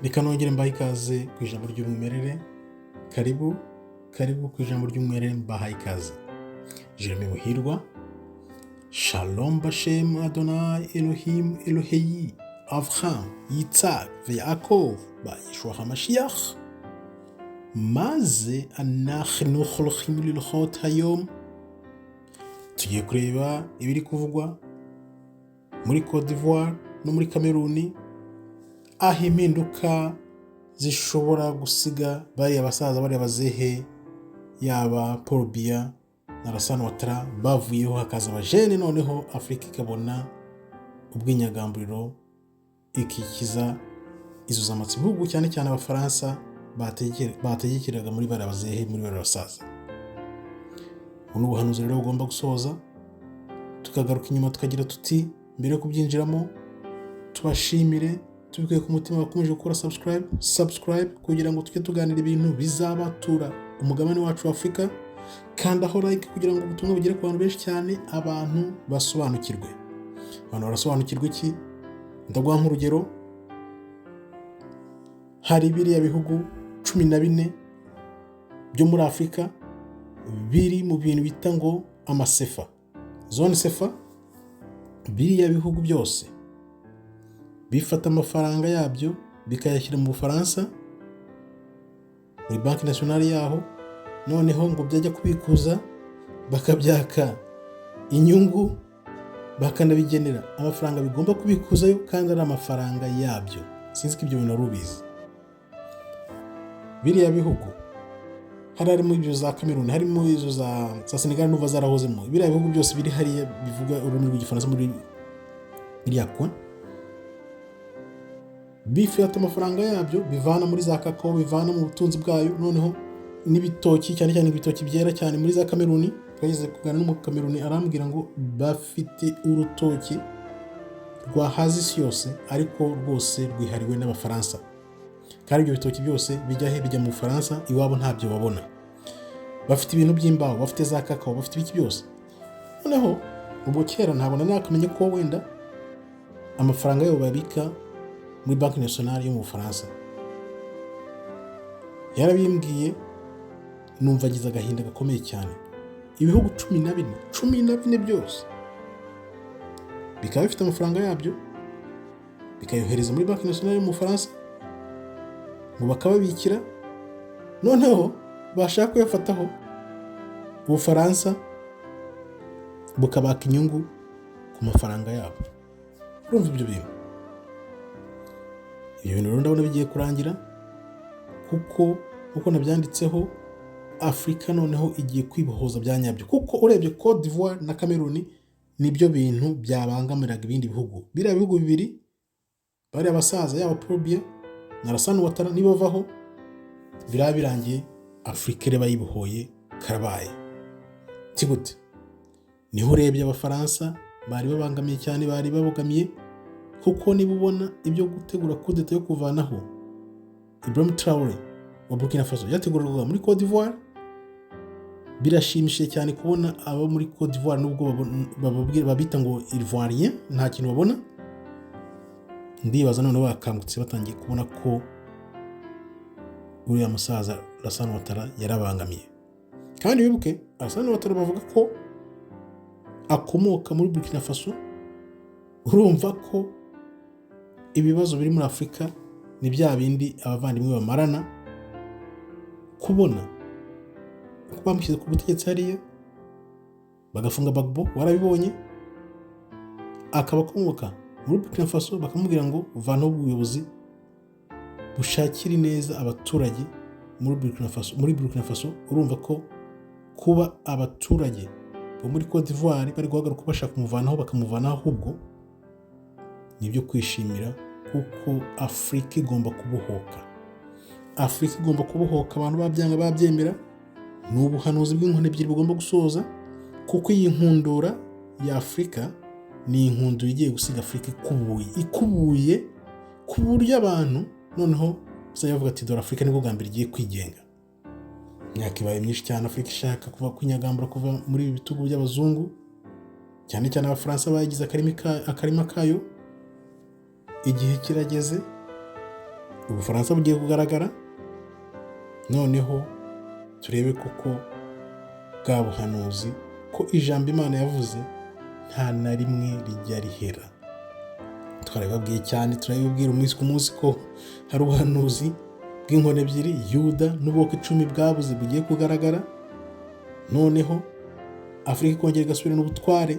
Reka nongere mbahe ikaze ku ijambo ry'umwimerere. Karibu ku ijambo ry'umwimerere, mbahaye ikaze. Jeremy Muhirwa. Shalom Bashem Adonai Elohim Elohei Avraham Yitzhak Yaakov ba Yeshua HaMashiach. Maze anachnu holohim lilchot hayom. Tugiye kureba ibiri kuvugwa muri Cote d'Ivoire no muri Cameroon, aho impinduka zishobora gusiga bariya basaza, bariya bazehe, yaba Paul Biya na Alassane Ouattara bavuyeho, hakaza abajene, noneho Afurika ikabona ubwinyagamburiro, ikikiza izo zamatse ibihugu, cyane cyane Abafaransa bategekeraga muri bariya bazehe, muri bariya basaza. Ubu ubuhanuzi rero bugomba gusoza, tukagaruka inyuma tukagira tuti, mbere yo kubyinjiramo tubashimire, tubikuye ku mutima bakomeje gukora subscribe kugira ngo tujye tuganira ibintu bizabatura umugabane wacu wa Afurika, kandi aho like kugira ngo ubutumwa bugere ku bantu benshi cyane, abantu basobanukirwe. Abantu barasobanukirwa iki? Ndaguha nk'urugero, hari biriya bihugu 14 byo muri Afurika biri mu bintu bita ngo amasefa, zone sefa. Biriya bihugu byose bifata amafaranga yabyo bikayashyira mu Bufaransa muri banki nationale yaho, noneho ngo byajya kubikuza bakabyaka inyungu, bakanabigenera amafaranga bigomba kubikuzayo, kandi ari amafaranga yabyo. Sinzi ko ibyo bintu rubizi. Biriya bihugu harimo ibyo za Cameroon, harimo izo za Senegal n'uva zarahozemo. Biriya bihugu byose biri hariya bivuga ururimi rw'igifaransa muri iriya coin, bifata amafaranga yabyo bivana muri za kakao, bivana mu butunzi bwayo, noneho n'ibitoki, cyane cyane ibitoki byera cyane muri za Cameroon. Twageze kugana n'umu Cameroon arambwira ngo bafite urutoki rwahaza isi yose, ariko rwose rwihariwe n'Abafaransa. Kandi ibyo bitoki byose bijya he? Bijya mu Bufaransa, iwabo ntabyo babona. Bafite ibintu by'imbaho, bafite za kakao, bafite ibiki byose. Noneho ubwo kera ntabona nakamenye ko wenda amafaranga yabo babika muri banki nationale yo mu Bufaransa. Yarabimbwiye, numva agize agahinda gakomeye cyane. Ibihugu 14 byose bikaba bifite amafaranga yabyo, bikayohereza muri banki nationale yo mu Bufaransa, ngo bakababikira, noneho bashaka kuyafataho Ubufaransa bukabaka inyungu ku mafaranga yabo. Urumva ibyo bintu? Ibyo bintu rero ndabona bigiye kurangira, kuko uko nabyanditseho, Afurika noneho igiye kwibohoza bya nyabyo. Kuko urebye Cote d'Ivoire na Cameroon nibyo bintu byabangamiraga ibindi bihugu. Biriya bihugu bibiri, bari abasaza, yaba Paul Biya na Alassane Ouattara, nibavaho biraba birangiye, Afurika reba yibohoye karabaye. Tigute niho urebye Abafaransa bari babangamiye cyane, bari babogamiye, kuko niba ubona ibyo gutegura kudeta yo kuvanaho Ibrahim Traoré wa Burkina Faso yategurwaga muri Cote d'Ivoire, birashimishije cyane kubona abo muri Cote d'Ivoire nubwo babita ngo Ivoirien nta kintu babona. Ndibaza none bakangutse batangiye kubona ko uriya musaza Alassane Ouattara yarabangamiye. Kandi wibuke Alassane Ouattara bavuga ko akomoka muri Burkina Faso. Urumva ko ibibazo biri muri Afurika ni bya bindi abavandimwe bamarana, kubona ko bamushyize ku butegetsi hariya bagafunga Gbagbo, warabibonye, akaba akomoka muri Burkina Faso, bakamubwira ngo vanaho ubuyobozi bushakira neza abaturage muri Burkina Faso. Urumva ko kuba abaturage bo muri Cote d'Ivoire bari guhagarara bashaka kumuvanaho, bakamuvanaho, ahubwo nibyo kwishimira, kuko Afurika igomba kubohoka. Afurika igomba kubohoka, abantu babyanga babyemera. Ni ubuhanuzi bw'inkoni ebyiri bugomba gusoza, kuko iyi nkundura ya Afurika ni inkundura igiye gusiga Afurika ikubuye ku buryo abantu noneho bavuga ati dore Afurika nibwo bwa mbere igiye kwigenga. Imyaka ibaye myinshi cyane Afurika ishaka kuva kwinyagambura, kuva muri ibi bitugu by'abazungu, cyane cyane Abafaransa bagize akarima kayo. Igihe kirageze Ubufaransa bugiye kugaragara, noneho turebe koko bwa buhanuzi ko ijambo Imana yavuze nta na rimwe rijya rihera. Twarabibabwiye cyane, turabibabwira umunsi ku munsi ko hari ubuhanuzi bw'inkoni ebyiri, Yuda n'ubwoko 10 bwabuze bugiye kugaragara, noneho Afurika ikongera igasubirana ubutware.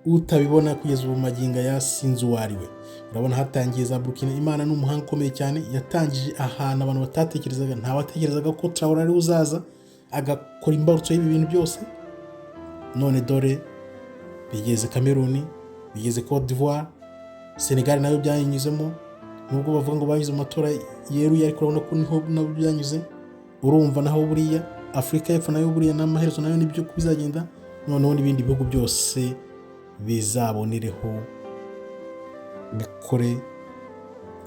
Utabibona kugeza ubu magingo yasinze uwo ari we. Urabona hatangiye za Burkina. Imana ni umuhanga ukomeye cyane, yatangije ahantu abantu batatekerezaga. Ntawatekerezaga ko Traoré ari uzaza agakora imbarutso y'ibi bintu byose. None dore bigeze Cameroon, bigeze Côte d'Ivoire, Senegal nayo byayinyuzemo, nubwo bavuga ngo banyuze mu matora yeruye, ariko urabona ko niho nabo byanyuze. Urumva naho buriya Afurika y'Epfo nayo buriya n'amaherezo nayo nibyo bizagenda. Noneho n'ibindi bihugu byose bizabonereho bikore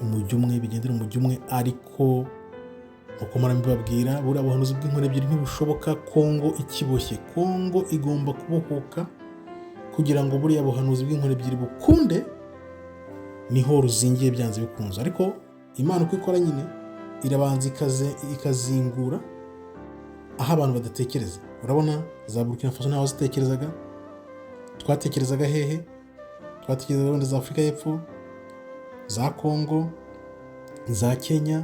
umujyi umwe, bigendera umujyi umwe. Ariko uko murabibabwira, buriya buhanuzi bw'inkoni ebyiri ntibushoboka. Kongo ikiboshye, Kongo igomba kubohoka kugira ngo buriya buhanuzi bw'inkoni ebyiri bukunde. Niho ruzingiye byanze bikunze. Ariko Imana uko ikora nyine irabanza ikazingura aho abantu badatekereza. Urabona za Burkina Faso ntaho zitekerezaga. Twatekerezaga hehe? Twatekerezaga wenda za Afurika y'Epfo, za Kongo, za Kenya,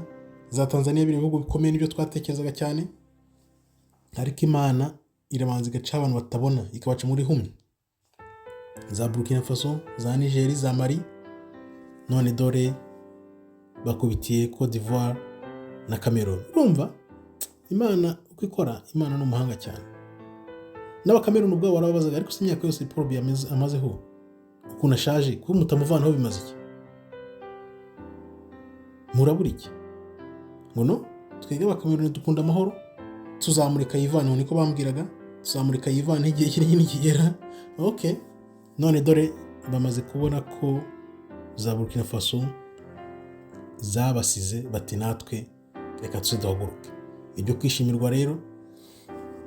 za Tanzania, biri bihugu bikomeye nibyo twatekerezaga cyane. Ariko Imana irabanza igaca abantu batabona, ikabaca muri humye. Za Burkina Faso, za Niger, za Mali, none dore bakubitiye Côte d'Ivoire na Cameroon. Urumva Imana uko ikora, Imana ni umuhanga cyane. N'abakameruni ubwabo barababazaga, ariko si imyaka yose Paul Biya amazeho, ukuntu ashaje, kuba mutamuvanaho bimaze iki? Murabura iki? Ngo no, twebwe abakameruni dukunda amahoro, tuzamurika yivane. Niko bambwiraga, tuzamurika yivane igihe kinini nikigera. Okay, none dore bamaze kubona ko za Burkina Faso zabasize, bati natwe reka tuziduhaguruke. Ibyo kwishimirwa rero,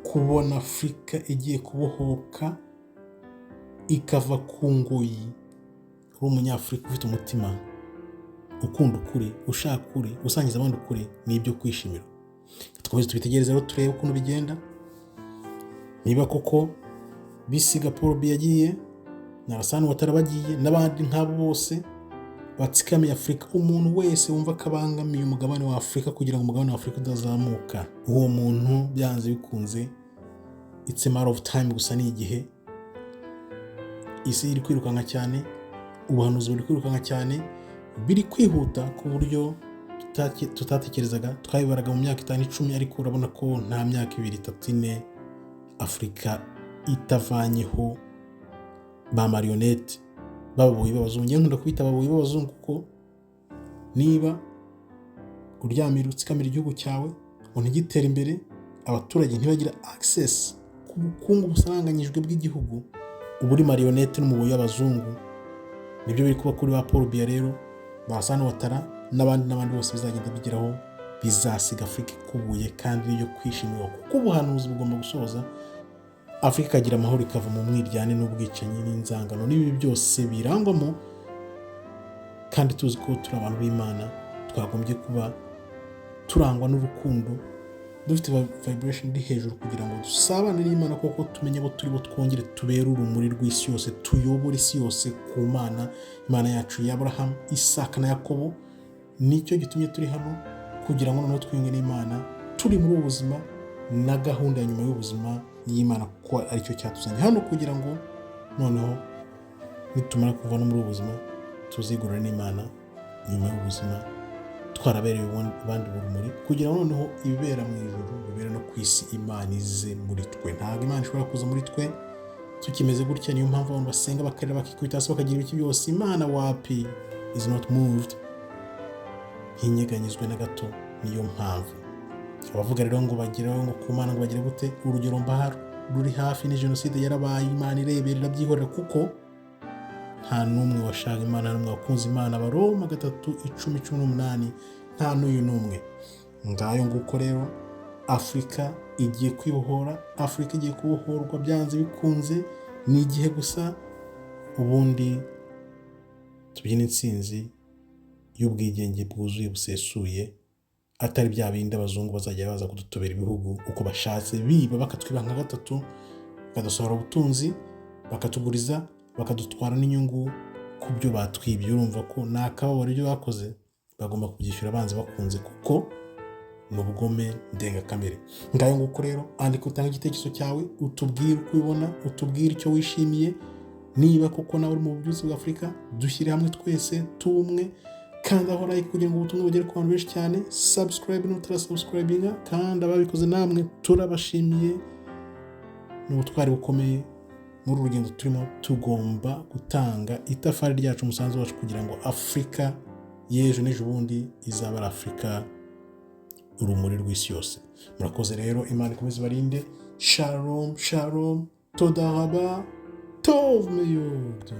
kubona Afurika igiye kubohoka ikava ku ngoyi. Uri umunyafurika ufite umutima ukunda ukuri, ushaka ukuri, usangiza abandi ukuri, ni ibyo kwishimira. Tukomeze tubitegereze rero, turebe ukuntu bigenda. Niba koko bisiga Paul Biya yagiye, na Alassane Ouattara bagiye, n'abandi nk'abo bose batsikamiye Afurika. Umuntu wese wumva akabangamiye umugabane wa Afurika kugira ngo umugabane wa Afurika udazamuka, uwo muntu byanze bikunze it's a matter of time. Gusa ni igihe. Isi iri kwirukanka cyane, ubuhanuzi buri kwirukanka cyane, biri kwihuta ku buryo tutatekerezaga. Twabibaraga mu myaka 5-10, ariko urabona ko nta myaka 2-3-4 Afurika itavanyeho ba marionette bababoyi b'abazungu. Nkunda kubita ababoyi b'abazungu kuko niba uryamira utsikamira igihugu cyawe ngo ntigitere imbere, abaturage ntibagira access ku bukungu busaranganyijwe bw'igihugu, uburi marionette n'umuboyi w'abazungu. Nibyo biri kuba kuri ba Paul Biya rero, ba Alassane Ouattara n'abandi bose bizagenda bigeraho, bizasiga Afurika ikubuye. Kandi niyo kwishimirwa kuko ubuhanuzi bugomba gusoza, Afurika ikagira amahoro, ikava mu mwiryane n'ubwicanyi n'inzangano n'ibi byose birangwamo. Kandi tuzi ko turi abantu b'Imana, twagombye kuba turangwa n'urukundo, dufite vibration iri hejuru kugira ngo dusabane n'Imana, koko tumenye abo turi bo, twongere tubere urumuri rw'isi yose, tuyobore isi yose ku Mana, Imana yacu ya Abraham, Isaka na Yakobo. Nicyo gitumye turi hano, kugira ngo noneho twiyunge n'Imana turi muri ubu buzima, na gahunda ya nyuma y'ubuzima y'Imana, kuko aricyo cyatuzanye hano, kugira ngo noneho nitumara kuva no muri ubu buzima tuzigurane n'Imana nyuma y'ubuzima, twarabereye abandi urumuri, kugira ngo noneho ibibera mu ijuru bibera no ku isi. Imana ize muri twe. Ntabwo Imana ishobora kuza muri twe tukimeze gutya. Niyo mpamvu abantu basenga bakarira, bakikubita hasi, bakagira ibiki byose. Imana wapi, is not moved, ntinyeganyizwe na gato. Niyo mpamvu abavuga rero ngo bageraho ngo ku Mana ngo bagire gute, urugero mbahari ruri hafi ni jenoside yarabaye. Imana irebera, irabyihorera, kuko nta n'umwe washaka Imana, n'umwe wakunze Imana. Abaroma 3:10-18, nta n'uyu n'umwe. Ngayo nguko rero, Afurika igiye kwibohora, Afurika igiye kubohorwa byanze bikunze. Ni igihe gusa, ubundi tubyina intsinzi y'ubwigenge bwuzuye busesuye, atari bya bindi abazungu bazajya baza kudutobera ibihugu uko bashatse, biba bakatwiba nka gatatu, bakadusohora ubutunzi, bakatuguriza, bakadutwara n'inyungu ku byo batwibye. Urumva ko ni akababaro ibyo bakoze, bagomba kubyishyura abanze bakunze, kuko ni ubugome ndengakamere. Ngayo nguko rero, andika utanga igitekerezo cyawe, utubwire uko ubibona, utubwire icyo wishimiye, niba koko nawe uri mu bubyutse bwa Afurika. Dushyire hamwe twese tumwe, kandi aho like kugira ngo ubutumwa bugere ku bantu benshi cyane. Subscribe n'utarasubscribinga, kandi ababikoze namwe turabashimiye. Ni ubutwari bukomeye muri uru rugendo turimo. Tugomba gutanga itafari ryacu, umusanzu wacu, kugira ngo Afurika y'ejo n'ejo bundi izaba ari Afurika urumuri rw'isi yose. Murakoze rero, Imana ikomeze ibarinde. Shalom shalom, toda raba tov meyod.